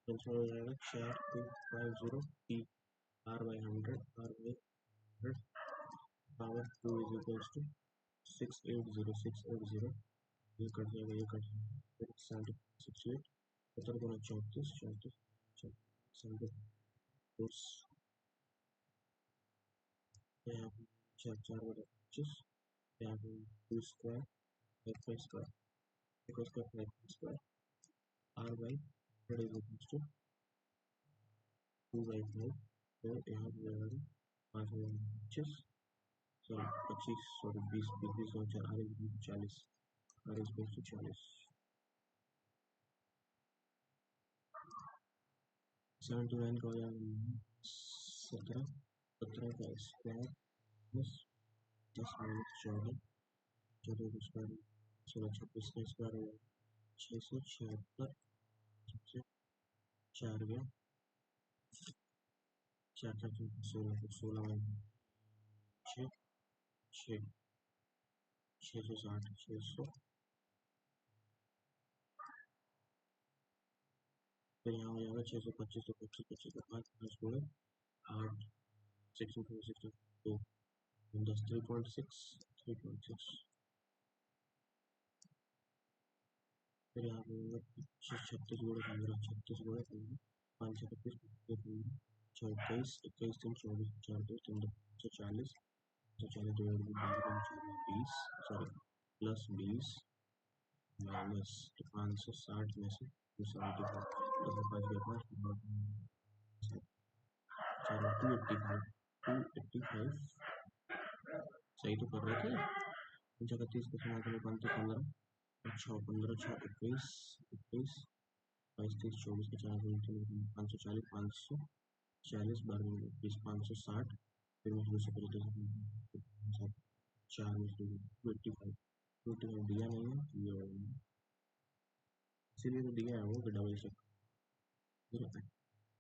आंसर हो जाएगा 4250 t r by 100 r by 100 power 2 is equals to 680 ये कट जाएगा ये कट जाएगा 68 सत्तर गुना 34 34 74 यहाँ पे 4 बटा 25 यहाँ पे 2 square 5 square 5 square r by 100 is equals to 2 by 5 तो यहाँ पे आएगा 5 बटा 25 सॉरी 25 सॉरी 20 20 और 4 r is equal to 40 r is equals to 40 79 का हो जाएगा 17 17 का स्क्वायर प्लस 10 माइनस 14 14 का स्क्वायर 16 26 का स्क्वायर हो जाएगा 676 4 गया 4 4 16 16 में 6 6 660 600 फिर यहाँ हो जाएगा 625 तो 25 25 का 5 5 जोड़े 8 6 2 10 3.6 3.6 फिर यहाँ पे होगा 36 जोड़े 15 36 जोड़े 15 5 से 25 21 21 3 24 4 2 3 140 140 divide by 20 sorry plus 20 minus 560 में से 275 285 सही तो कर रहे थे 35 का समाधान 15 अच्छा 15 6 21 21 22 23 24 का 540 540 12 20 560 फिर मैं 250 4 में 25 25 दिया नहीं है ये इसीलिए तो दिया है वो कि डबल चेक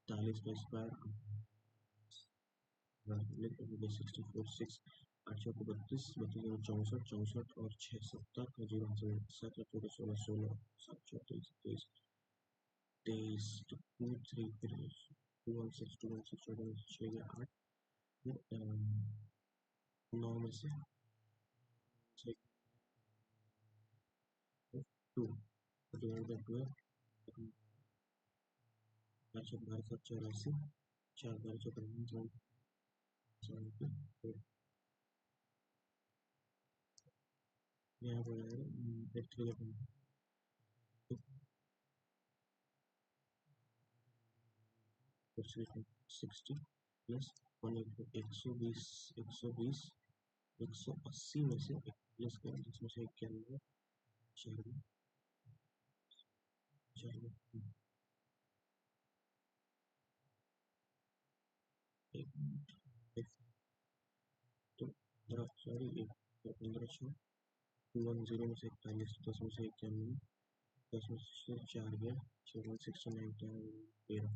40 का स्क्वायर 64 6 8 को 32 32 64 64 और 6 70 का 0 7 14 16 16 7 24 23 23 2 3 फिर 216 216 6 या 8 फिर 9 में से 2 डिवाइड बाय 12 4 12 84 4 12 54 यहाँ पर आएगा 60 प्लस 120 120 180 में से प्लस कर जिसमें से 91 तो 15 सॉरी 15 6 210 में से 41 10 में से 91 10 में से 4 गया 769 13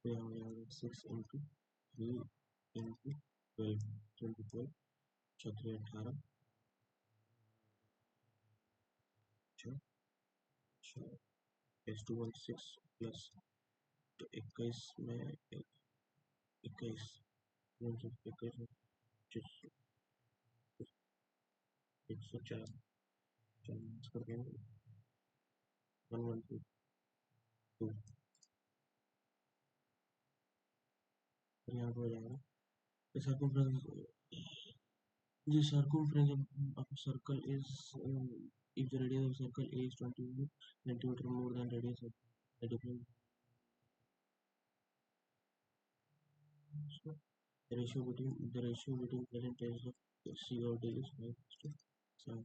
तो यहाँ हो जाएगा 6 × 3 × 12 24 छः 18 एस टू 16 प्लस तो 21 में 21 21 104 कर देंगे 1122 यहाँ पर हो जाएगा circumference the circumference of a circle is if the radius of a circle is 20 centimeter more than radius of the difference so the ratio between percentage of C or D is 5:7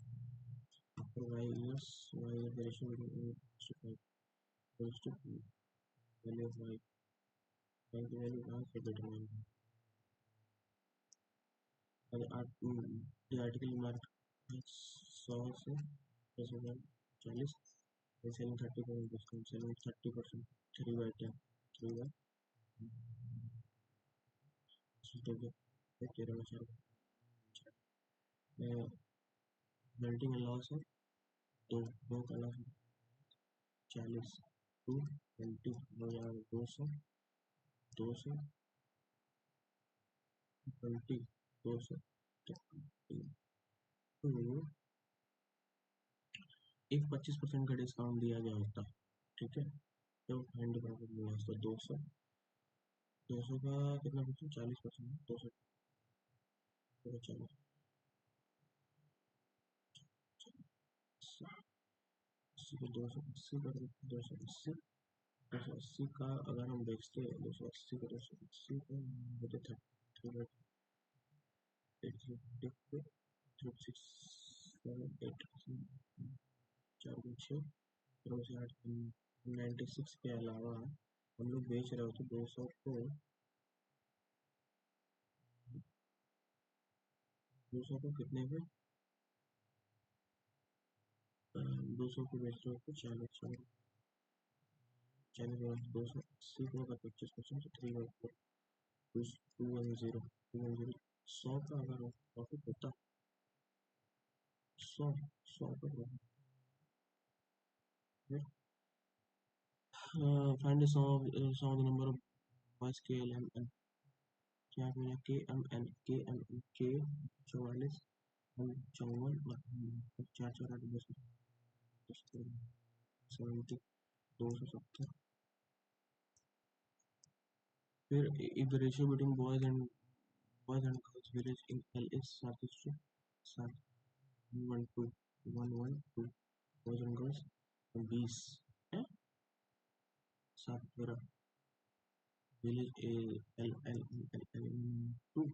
after y is the ratio between 5 goes to value of y the value is determined the article marked 100 से 40 selling 30% discount selling 30% 3/10 3 melting loss है दो का loss 40 to 20 हो जाएगा 200 20 200 तो एक 25% का discount दिया गया होता ठीक है तो फाइंड प्रॉफिट मिला तो 200 का कितना परसेंट 40% 200 40 80 को 280 कर 280 का अगर हम बेचते हैं 280 का 280 का मुझे 96 के अलावा हम लोग बेच रहे होते 200 को 200 को कितने पे 200 को बेच रहे होते 40 280 को अगर 25% 210 100 का अगर प्रॉफिट होता 100 का profit find the sum of the number of boys KLMN क्या बोला KMN K 44 54 चार चार 70 270 फिर if the ratio between boys and girls village in L is 7:1 boys and girls 20 है 7 village L 2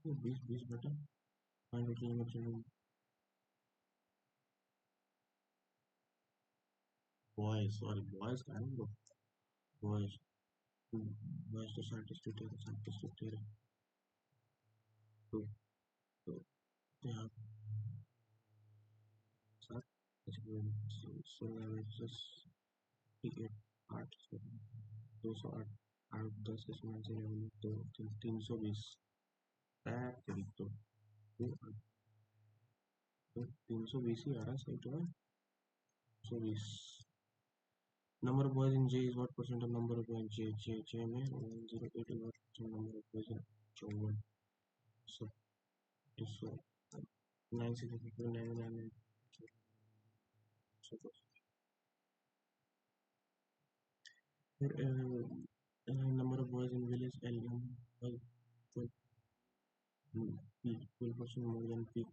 20 बटा boys sorry boys का है boys boys तो 60 तो यहाँ 7 8 208 8 10 के समान से 320 तो 320 ही आ रहा है सही तो है 320 number of boys in J is what percent of number of boys in J में 108 is what percent number of boys in 54 so 999 फिर number of boys in village L 12% more than P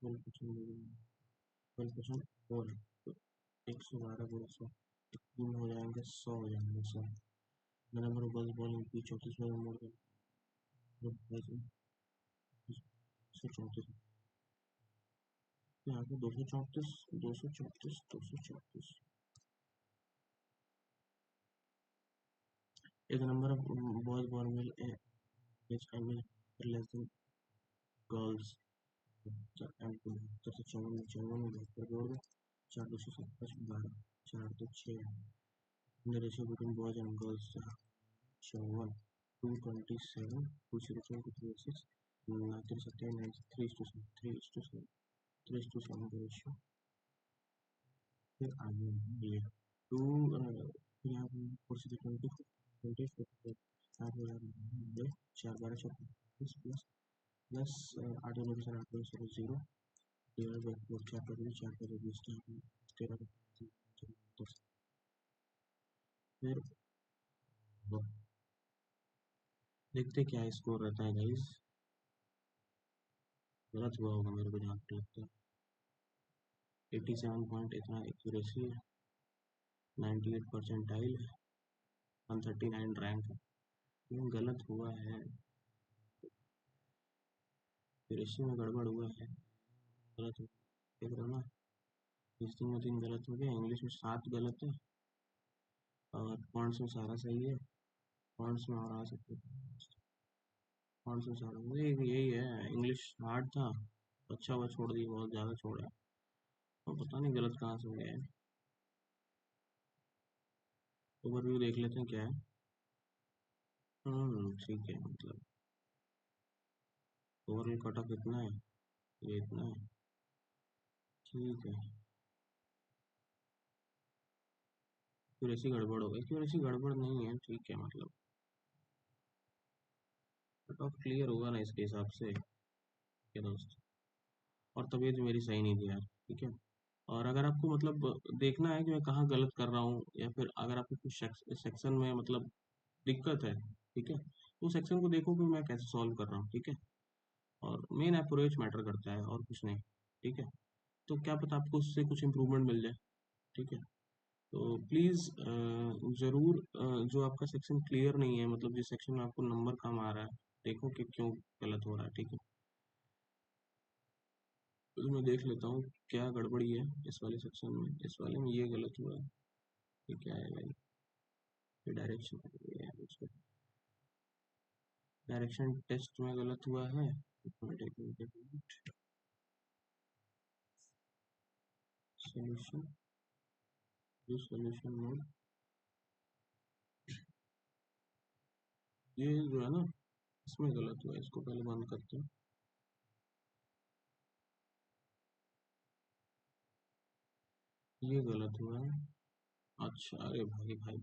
12% more 112 गुणा 100 तीन हो जाएंगे 100 हो जाएंगे 100 the number of girls born in P 34 में more than 234 यहाँ पे 234 if the number of boys born will age I will less than girls and 54 54 जोड़ दो 4 270 12 4 तो 6 The ratio between boys and girls show 1, 227, 207 to 306, 379, 3 to 7, 3 to 7, 3 to 7 का ratio. फिर आगे ये 2 यहाँ पर से 20 4 4 4 12 प्लस प्लस 8 8 0 डिवाइड बाई 4 4 4 20 13 फिर देखते क्या स्कोर रहता है गाइस। गलत हुआ होगा मेरे को जहाँ पे लगता है 87 पॉइंट इतना एक्यूरेसी 98 परसेंटाइल 139 रैंक है। गलत हुआ है एक्यूरेसी में गड़बड़ हुआ है गलत देख रहे हो ना। लिस्टिंग में 3 गलत हो गया इंग्लिश में 7 गलत है और फॉन्ट्स में सारा सही है। फॉन्ट्स में और आ सकते फॉन्ट्स में सारा यही है। इंग्लिश हार्ड था अच्छा हुआ छोड़ दी बहुत ज़्यादा छोड़ा और पता नहीं गलत कहाँ से हो गया है। ओवरव्यू देख लेते हैं क्या है। ठीक है मतलब ओवरऑल कट ऑफ इतना है ये इतना है ठीक है। एक्यूरेसी गड़बड़ हो गई एक्यूरेसी गड़बड़ नहीं है ठीक है मतलब कट ऑफ क्लियर होगा ना इसके हिसाब से क्या दोस्त। और तबीयत मेरी सही नहीं थी यार ठीक है। और अगर आपको मतलब देखना है कि मैं कहाँ गलत कर रहा हूँ या फिर अगर आपको कुछ सेक्शन में मतलब दिक्कत है ठीक है तो सेक्शन को देखो कि मैं कैसे सॉल्व कर रहा हूँ ठीक है। और मेन अप्रोच मैटर करता है और कुछ नहीं ठीक है। तो क्या पता आपको उससे कुछ इम्प्रूवमेंट मिल जाए ठीक है। तो प्लीज़ ज़रूर जो आपका सेक्शन क्लियर नहीं है मतलब जिस सेक्शन में आपको नंबर कम आ रहा है देखो कि क्यों गलत हो रहा है ठीक है। तो मैं देख लेता हूँ क्या गड़बड़ी है इस वाले सेक्शन में। इस वाले में ये गलत हुआ है ये क्या है भाई ये डायरेक्शन टेस्ट में गलत हुआ है। सॉल्यूशन सॉल्यूशन मोड ये जो है ना इसमें गलत हुआ है इसको पहले बंद करते हैं। ये गलत हुआ है अच्छा अरे भाई भाई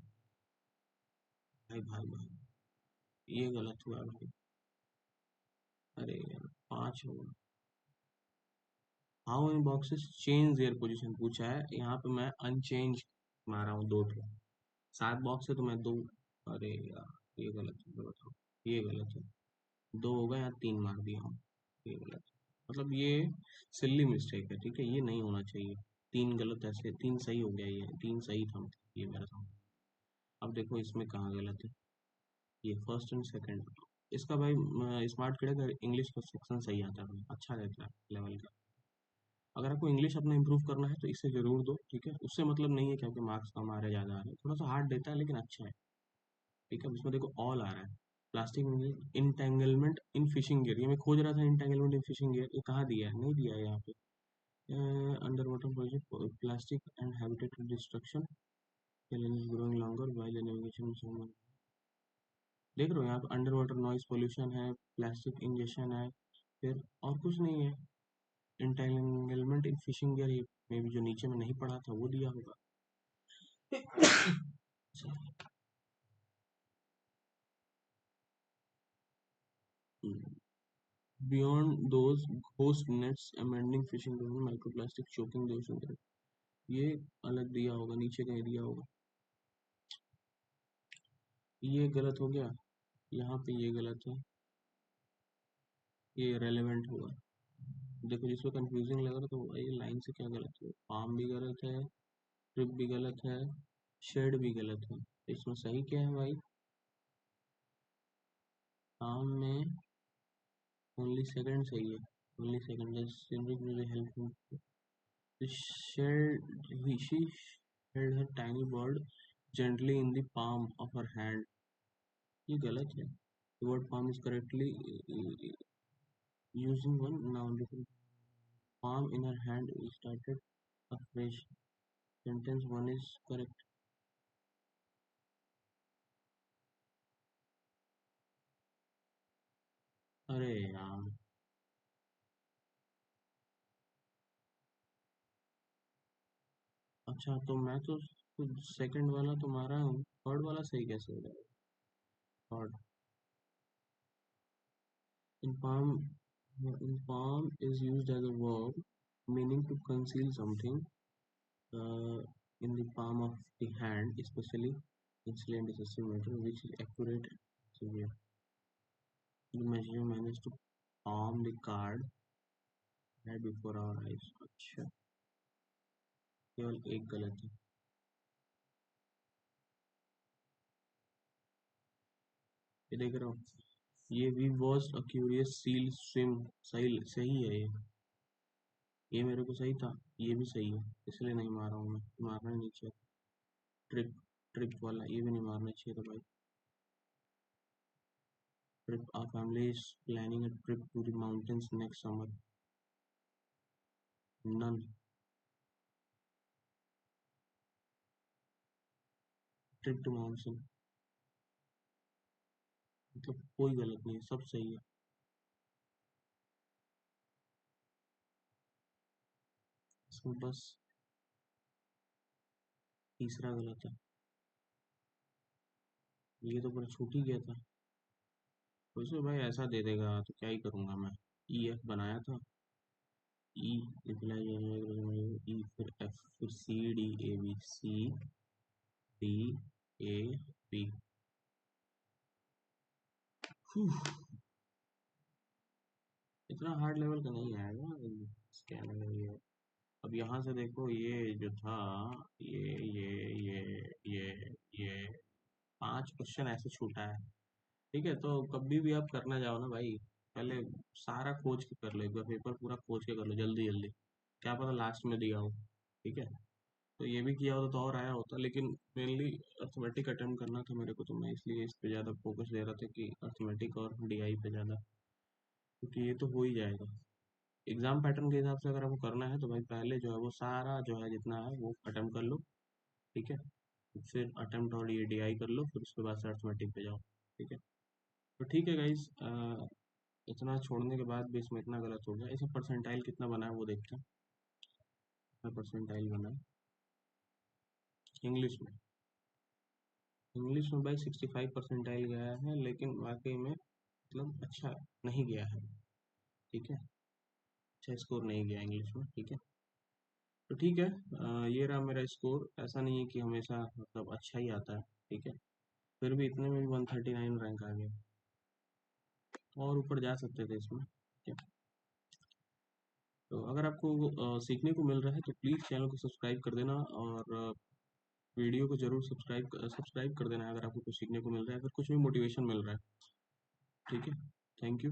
भाई भाई भाई ये गलत हुआ है भाई। अरे यार 5 होगा। How in boxes change their position पूछा है यहाँ पे मैं अनचेंज मारा हूँ 2 थे 7 बॉक्स है तो मैं 2। अरे यार ये गलत है बताओ ये गलत है 2 होगा यहाँ 3 मार दिया हूँ ये गलत है। मतलब ये सिल्ली मिस्टेक है ठीक है ये नहीं होना चाहिए। 3 गलत ऐसे 3 सही हो गया ये 3 सही था मतलब ये मेरा था। अब देखो इसमें कहाँ गलत है ये फर्स्ट एंड सेकंड। इसका भाई स्मार्ट किडा का इंग्लिश का सेक्शन सही आता है भाई अच्छा रहता है लेवल का। अगर आपको इंग्लिश अपना इंप्रूव करना है तो इसे जरूर दो ठीक है। उससे मतलब नहीं है कि आपके मार्क्स कम आ रहे ज़्यादा आ रहे हैं थोड़ा सा हार्ड देता है लेकिन अच्छा है ठीक है। इसमें देखो ऑल आ रहा है प्लास्टिक इंटेंगलमेंट इन फिशिंग गियर ये मैं खोज रहा था इंटेंगलमेंट इन फिशिंग गियर ये कहाँ दिया है नहीं दिया है यहाँ पे। Under water project plastic and habitat destruction challenges growing longer while navigation देख रहे हो यहाँ पे अंडर वाटर नॉइज पोल्यूशन है प्लास्टिक इंजेक्शन है फिर और कुछ नहीं है। इंटेंगलमेंट इन फिशिंग गियर में भी जो नीचे में नहीं पढ़ा था वो दिया होगा। Beyond those ghost nets amending fishing microplastic choking the ocean ये अलग दिया होगा नीचे कहीं दिया होगा। ये गलत हो गया यहाँ पे ये गलत है ये रेलेवेंट होगा। देखो जिसमें कंफ्यूजिंग लग रहा था वो ये लाइन से क्या गलत है पाम भी गलत है ट्रिप भी गलत है शेड भी गलत है इसमें सही क्या है भाई। पाम में ओनली सेकंड सही है only second just help shared she held her tiny bird gently in the palm of her hand ये गलत है। the word palm is correctly using one noun different palm in her hand started afresh sentence one is correct अरे यार। अच्छा तो मैं तो second वाला तो मारा हूँ, थर्ड वाला सही कैसे हो जाएगा? Third, in palm, in palm is used as a verb meaning to conceal something uh, in the palm of the hand, especially in cylinder decimeter, which is accurate and severe. The messenger managed to palm the card right before our eyes. अच्छा, केवल एक गलत है। ये देख रहा हूँ, ये we was a curious seal swim, सही सही है ये मेरे को सही था, ये भी सही है, इसलिए नहीं मारा हूँ मैं, मारना ही नहीं चाहिए। ट्रिप, ट्रिप वाला ये भी नहीं मारना चाहिए था भाई। Trip, our family is planning a trip to the mountains next summer. None, trip to monsoon, मतलब कोई गलत नहीं है, सब सही है। इसमें बस तीसरा गलत है, ये तो पूरा छूट ही गया था। वैसे भाई ऐसा दे देगा तो क्या ही करूँगा मैं। ई एफ बनाया था, ई रिप्लाई, ई फिर एफ फिर C D A B, C D A B. इतना हार्ड लेवल का नहीं आएगा, स्कैन है। अब यहाँ से देखो, ये जो था, ये 5 क्वेश्चन ऐसे छूटा है। ठीक है, तो कभी भी आप करना जाओ ना भाई, पहले सारा खोज के कर लो, एक बार पेपर पूरा खोज के कर लो जल्दी जल्दी, क्या पता लास्ट में दिया हो। ठीक है, तो ये भी किया होता तो और आया होता, लेकिन मेनली अर्थमेटिक अटेम्प्ट करना था मेरे को, तो मैं इसलिए इस पे ज़्यादा फोकस दे रहा था कि अर्थमेटिक और डीआई पे ज़्यादा, क्योंकि ये तो हो ही जाएगा। एग्जाम पैटर्न के हिसाब से अगर आपको करना है तो भाई पहले जो है वो सारा जो है जितना है वो अटेम्प्ट कर लो। ठीक है, फिर अटेम्प्ट और ये डीआई कर लो, फिर उसके बाद से अर्थमेटिक पे जाओ। ठीक है, तो ठीक है गाइस, इतना छोड़ने के बाद भी इसमें इतना गलत हो गया। इसमें परसेंटाइल कितना बना है वो देखते हैं, कितना परसेंटाइल बना है इंग्लिश में। इंग्लिश में भाई 65 परसेंटाइल गया है, लेकिन वाकई में मतलब अच्छा नहीं गया है। ठीक है, अच्छा स्कोर नहीं गया इंग्लिश में। ठीक है, तो ठीक है, ये रहा मेरा स्कोर। ऐसा नहीं है कि हमेशा मतलब अच्छा ही आता है। ठीक है, फिर भी इतने में भी 139 रैंक आ गया, और ऊपर जा सकते थे इसमें। ठीक है, तो अगर आपको सीखने को मिल रहा है तो प्लीज़ चैनल को सब्सक्राइब कर देना, और वीडियो को जरूर सब्सक्राइब कर देना अगर आपको कुछ सीखने को मिल रहा है, अगर कुछ भी मोटिवेशन मिल रहा है। ठीक है, थैंक यू।